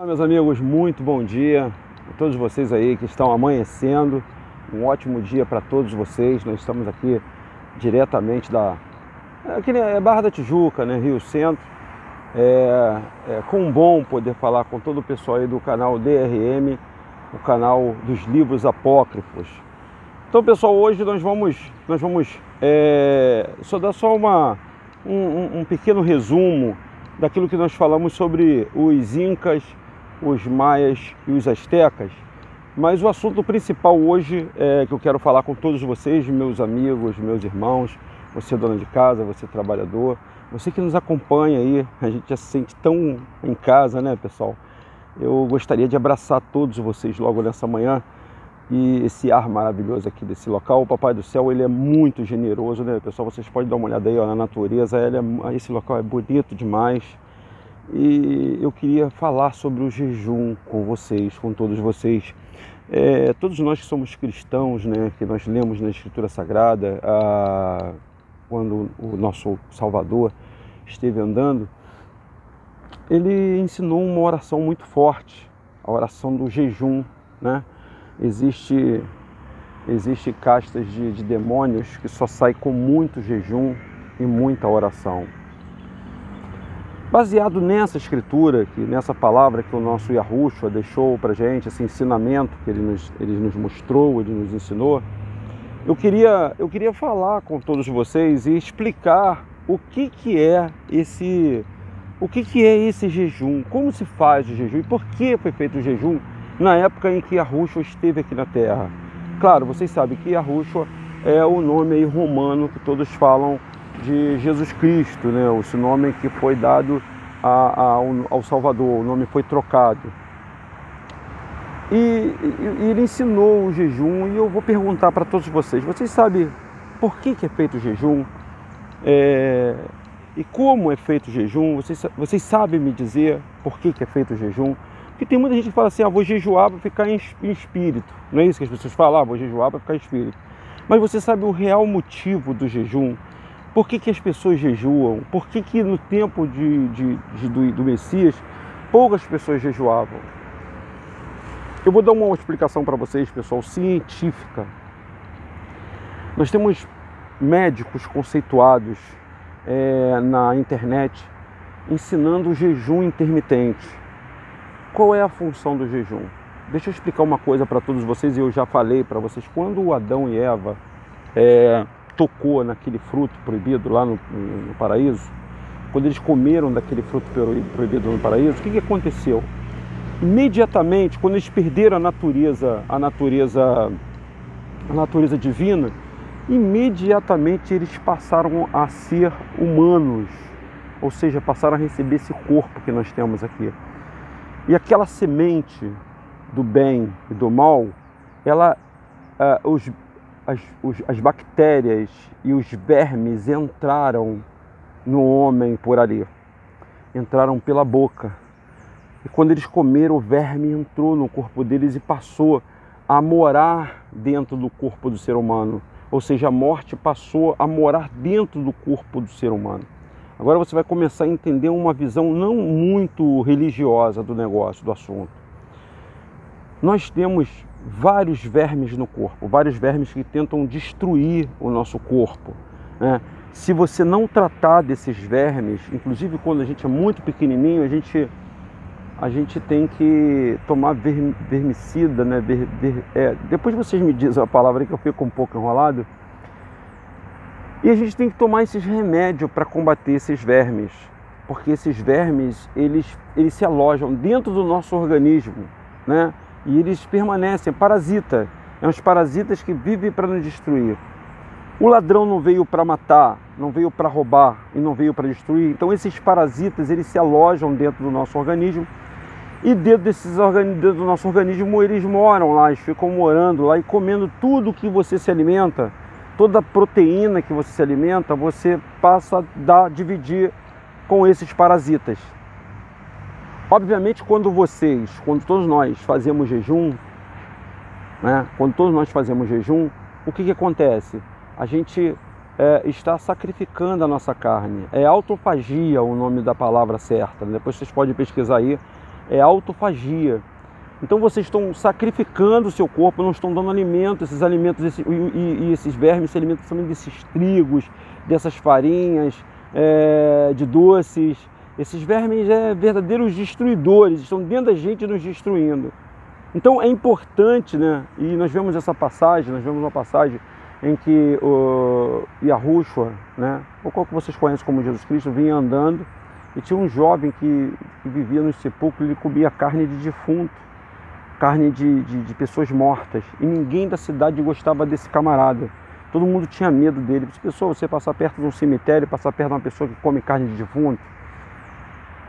Olá, meus amigos, muito bom dia a todos vocês aí que estão amanhecendo. Um ótimo dia para todos vocês. Nós estamos aqui diretamente aqui é Barra da Tijuca, né, Rio Centro. Com bom poder falar com todo o pessoal aí do canal DRM, o canal dos livros apócrifos. Então, pessoal, hoje nós vamos só dar um pequeno resumo daquilo que nós falamos sobre os incas, os maias e os astecas. Mas o assunto principal hoje que eu quero falar com todos vocês, meus amigos, meus irmãos, você dona de casa, você trabalhador, você que nos acompanha aí, a gente já se sente tão em casa, né, pessoal? Eu gostaria de abraçar todos vocês logo nessa manhã. E esse ar maravilhoso aqui desse local, o Papai do Céu, ele é muito generoso, né, pessoal? Vocês podem dar uma olhada aí, ó, na natureza, esse local é bonito demais. E eu queria falar sobre o jejum com vocês, com todos vocês. Todos nós que somos cristãos, né, que nós lemos na Escritura Sagrada, quando o nosso Salvador esteve andando, ele ensinou uma oração muito forte, a oração do jejum, né? Existe castas de demônios que só saem com muito jejum e muita oração. Baseado nessa escritura, nessa palavra que o nosso Yahushua deixou para a gente, esse ensinamento que ele nos mostrou, ele nos ensinou, eu queria falar com todos vocês e explicar o que é esse jejum, como se faz o jejum e por que foi feito o jejum na época em que Yahushua esteve aqui na Terra. Claro, vocês sabem que Yahushua é o nome aí romano que todos falam de Jesus Cristo, né? Esse nome que foi dado ao Salvador, o nome foi trocado. E ele ensinou o jejum, e eu vou perguntar para todos vocês sabem por que é feito o jejum? E como é feito o jejum? Vocês sabem me dizer por que é feito o jejum? Porque tem muita gente que fala assim, vou jejuar para ficar em espírito. Não é isso que as pessoas falam? Vou jejuar para ficar em espírito. Mas você sabe o real motivo do jejum? Por que as pessoas jejuam? Por que no tempo do Messias poucas pessoas jejuavam? Eu vou dar uma explicação para vocês, pessoal, científica. Nós temos médicos conceituados na internet ensinando o jejum intermitente. Qual é a função do jejum? Deixa eu explicar uma coisa para todos vocês, e eu já falei para vocês. Quando o Adão e Eva tocou naquele fruto proibido lá no paraíso, quando eles comeram daquele fruto proibido no paraíso, o que aconteceu? Imediatamente, quando eles perderam a natureza divina, imediatamente eles passaram a ser humanos, ou seja, passaram a receber esse corpo que nós temos aqui. E aquela semente do bem e do mal, as bactérias e os vermes entraram no homem por ali, entraram pela boca. E quando eles comeram, o verme entrou no corpo deles e passou a morar dentro do corpo do ser humano. Ou seja, a morte passou a morar dentro do corpo do ser humano. Agora você vai começar a entender uma visão não muito religiosa do negócio, do assunto. Nós temos vários vermes no corpo, vários vermes que tentam destruir o nosso corpo, né? Se você não tratar desses vermes, inclusive quando a gente é muito pequenininho, a gente tem que tomar vermicida, né? Depois vocês me dizem a palavra que eu fico um pouco enrolado. E a gente tem que tomar esses remédios para combater esses vermes, porque esses vermes, eles se alojam dentro do nosso organismo, né? E eles permanecem, parasitas, uns parasitas que vivem para nos destruir. O ladrão não veio para matar, não veio para roubar e não veio para destruir. Então esses parasitas, eles se alojam dentro do nosso organismo, e dentro do nosso organismo eles moram lá, eles ficam morando lá e comendo tudo que você se alimenta. Toda a proteína que você se alimenta, você passa a dividir com esses parasitas. Obviamente, quando todos nós fazemos jejum, né? Quando todos nós fazemos jejum, o que acontece? A gente está sacrificando a nossa carne. É autofagia o nome da palavra certa. Depois vocês podem pesquisar aí é autofagia. Então vocês estão sacrificando o seu corpo, não estão dando alimento, esses alimentos, e esses vermes se alimentam também desses trigos, dessas farinhas, de doces. Esses vermes verdadeiros destruidores, estão dentro da gente nos destruindo. Então é importante, né? E nós vemos essa passagem, nós vemos uma passagem em que o Yahushua, né? Ou qual que vocês conhecem como Jesus Cristo, vinha andando e tinha um jovem que vivia nos sepulcros, ele comia carne de defunto, carne de pessoas mortas, e ninguém da cidade gostava desse camarada. Todo mundo tinha medo dele. Pessoal, você passar perto de um cemitério, passar perto de uma pessoa que come carne de defunto,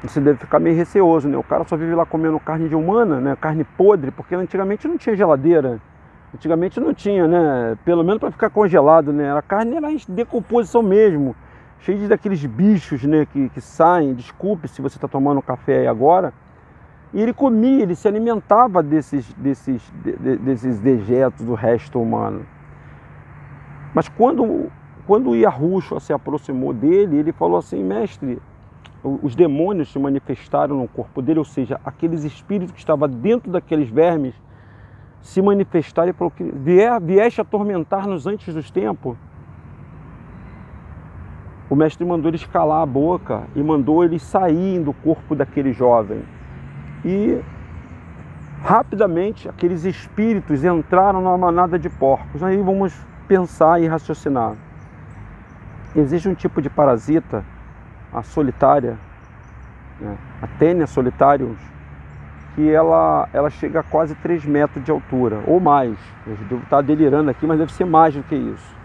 você deve ficar meio receoso, né? O cara só vive lá comendo carne de humana, né? Carne podre, porque antigamente não tinha geladeira. Antigamente não tinha, né? Pelo menos para ficar congelado, né? A carne era em decomposição mesmo, cheio daqueles bichos, né? Que saem. Desculpe se você está tomando café aí agora. E ele comia, ele se alimentava desses dejetos do resto humano. Mas quando o Yahushua se aproximou dele, ele falou assim: mestre, os demônios se manifestaram no corpo dele, ou seja, aqueles espíritos que estavam dentro daqueles vermes se manifestaram e falou que vieste atormentar-nos antes dos tempos. O mestre mandou eles calar a boca e mandou eles saírem do corpo daquele jovem. E rapidamente aqueles espíritos entraram numa manada de porcos. Aí vamos pensar e raciocinar. Existe um tipo de parasita, a solitária, né? A Taenia solitarius, que ela chega a quase 3 metros de altura, ou mais. Eu devo estar delirando aqui, mas deve ser mais do que isso.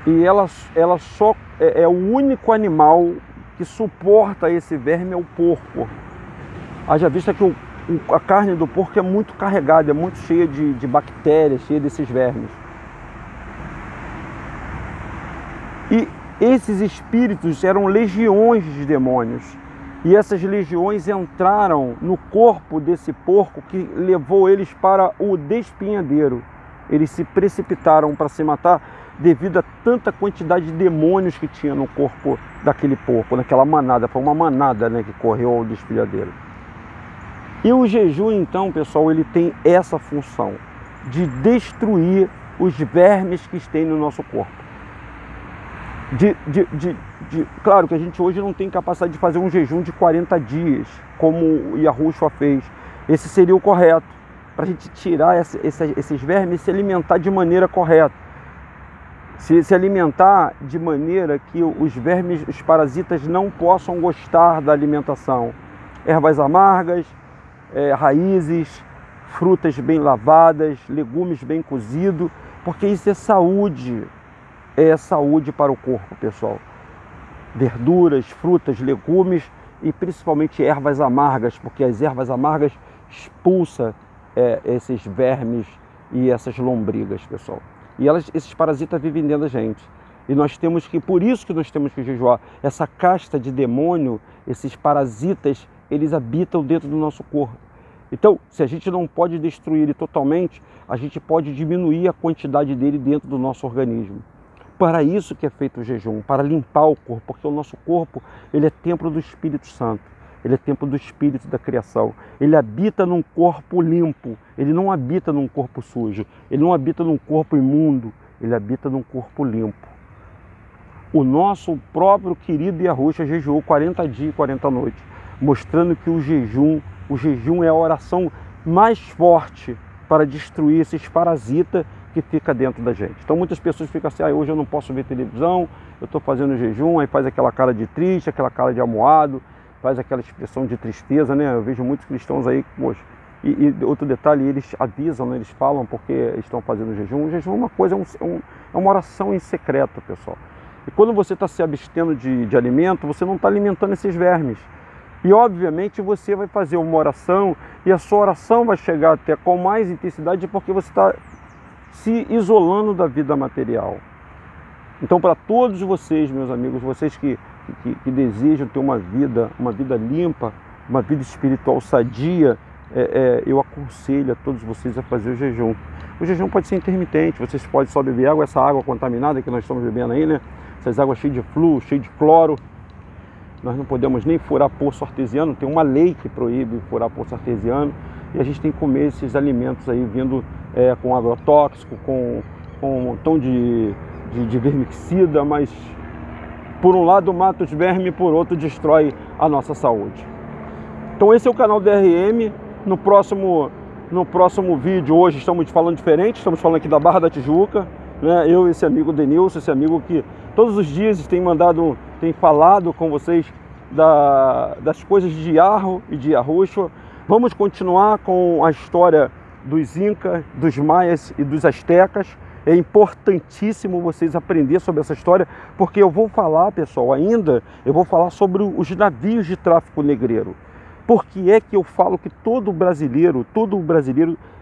E ela só é o único animal que suporta esse verme, é o porco. Haja vista que a carne do porco é muito carregada, é muito cheia de bactérias, cheia desses vermes. E esses espíritos eram legiões de demônios. E essas legiões entraram no corpo desse porco, que levou eles para o despinhadeiro. Eles se precipitaram para se matar devido a tanta quantidade de demônios que tinha no corpo daquele porco, naquela manada. Foi uma manada, né, que correu ao despinhadeiro. E o jejum, então, pessoal, ele tem essa função de destruir os vermes que estão no nosso corpo. Claro que a gente hoje não tem capacidade de fazer um jejum de 40 dias, como o Yahushua fez. Esse seria o correto, para a gente tirar esses vermes e se alimentar de maneira correta. Se alimentar de maneira que os vermes, os parasitas, não possam gostar da alimentação. Ervas amargas, raízes, frutas bem lavadas, legumes bem cozidos, porque isso é saúde. É saúde para o corpo, pessoal. Verduras, frutas, legumes e principalmente ervas amargas, porque as ervas amargas expulsam esses vermes e essas lombrigas, pessoal. E esses parasitas vivem dentro da gente. E por isso que nós temos que jejuar. Essa casta de demônio, esses parasitas, eles habitam dentro do nosso corpo. Então, se a gente não pode destruir ele totalmente, a gente pode diminuir a quantidade dele dentro do nosso organismo. Para isso que é feito o jejum, para limpar o corpo, porque o nosso corpo, ele é templo do Espírito Santo, ele é templo do Espírito da criação. Ele habita num corpo limpo, ele não habita num corpo sujo, ele não habita num corpo imundo, ele habita num corpo limpo. O nosso próprio querido Yahushua jejuou 40 dias e 40 noites, mostrando que o jejum é a oração mais forte para destruir esses parasitas que fica dentro da gente. Então muitas pessoas ficam assim: hoje eu não posso ver televisão, eu estou fazendo jejum, aí faz aquela cara de triste, aquela cara de amuado, faz aquela expressão de tristeza, né? Eu vejo muitos cristãos aí, poxa. E outro detalhe, eles avisam, né? Eles falam porque estão fazendo jejum. O jejum é uma coisa, é uma oração em secreto, pessoal. E quando você está se abstendo de alimento, você não está alimentando esses vermes. E obviamente você vai fazer uma oração, e a sua oração vai chegar até com mais intensidade, porque você está se isolando da vida material. Então, para todos vocês, meus amigos, vocês que desejam ter uma vida limpa, uma vida espiritual sadia, eu aconselho a todos vocês a fazer o jejum. O jejum pode ser intermitente, vocês podem só beber água, essa água contaminada que nós estamos bebendo aí, né? Essas águas cheias de flúor, cheias de cloro. nós não podemos nem furar poço artesiano, tem uma lei que proíbe furar poço artesiano, e a gente tem que comer esses alimentos aí vindo com agrotóxico, com um montão de vermicida, mas por um lado mata os vermes, por outro destrói a nossa saúde. Então esse é o canal DRM. No próximo vídeo, hoje estamos falando diferente, estamos falando aqui da Barra da Tijuca, né? Eu e esse amigo Denilson, esse amigo que todos os dias tem falado com vocês das coisas de Yarro e de Yarruxo. Vamos continuar com a história dos Incas, dos Maias e dos Astecas. É importantíssimo vocês aprenderem sobre essa história, porque eu vou falar, pessoal, eu vou falar sobre os navios de tráfico negreiro. Por que é que eu falo que todo brasileiro,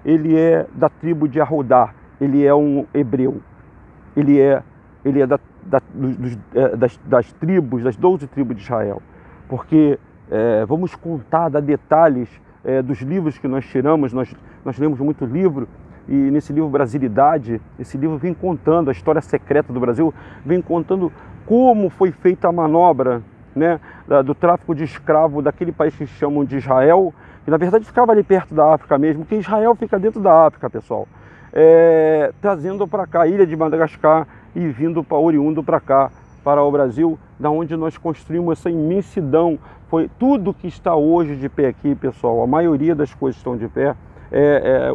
ele é da tribo de Arrodá, ele é um hebreu, ele é das tribos, das 12 tribos de Israel? Porque vamos contar, dar detalhes dos livros que nós tiramos, nós lemos muito livro, e nesse livro Brasilidade, esse livro vem contando a história secreta do Brasil, vem contando como foi feita a manobra, né, do tráfico de escravo daquele país que chamam de Israel, que na verdade ficava ali perto da África mesmo, que Israel fica dentro da África, pessoal, trazendo para cá a ilha de Madagascar e vindo oriundo para cá, para o Brasil, da onde nós construímos essa imensidão. Foi tudo que está hoje de pé aqui, pessoal, a maioria das coisas estão de pé,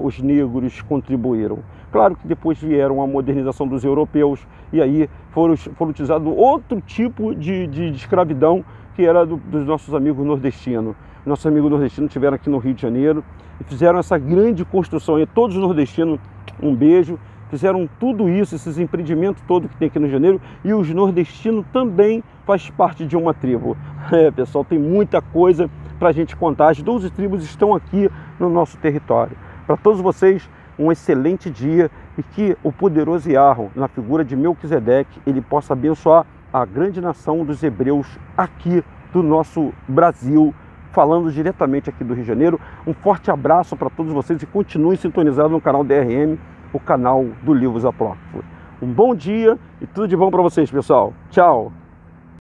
os negros contribuíram. Claro que depois vieram a modernização dos europeus e aí foram utilizados outro tipo de escravidão, que era dos nossos amigos nordestinos. Nossos amigos nordestinos estiveram aqui no Rio de Janeiro e fizeram essa grande construção. E todos os nordestinos, um beijo, fizeram tudo isso, esses empreendimentos todos que tem aqui no Rio de Janeiro, e os nordestinos também faz parte de uma tribo. Pessoal, tem muita coisa para a gente contar. As 12 tribos estão aqui no nosso território. Para todos vocês, um excelente dia, e que o poderoso Yarro, na figura de Melquisedeque, ele possa abençoar a grande nação dos hebreus aqui do nosso Brasil, falando diretamente aqui do Rio de Janeiro. Um forte abraço para todos vocês e continuem sintonizados no canal DRM, o canal do Livros Apócrifos. Um bom dia e tudo de bom para vocês, pessoal. Tchau!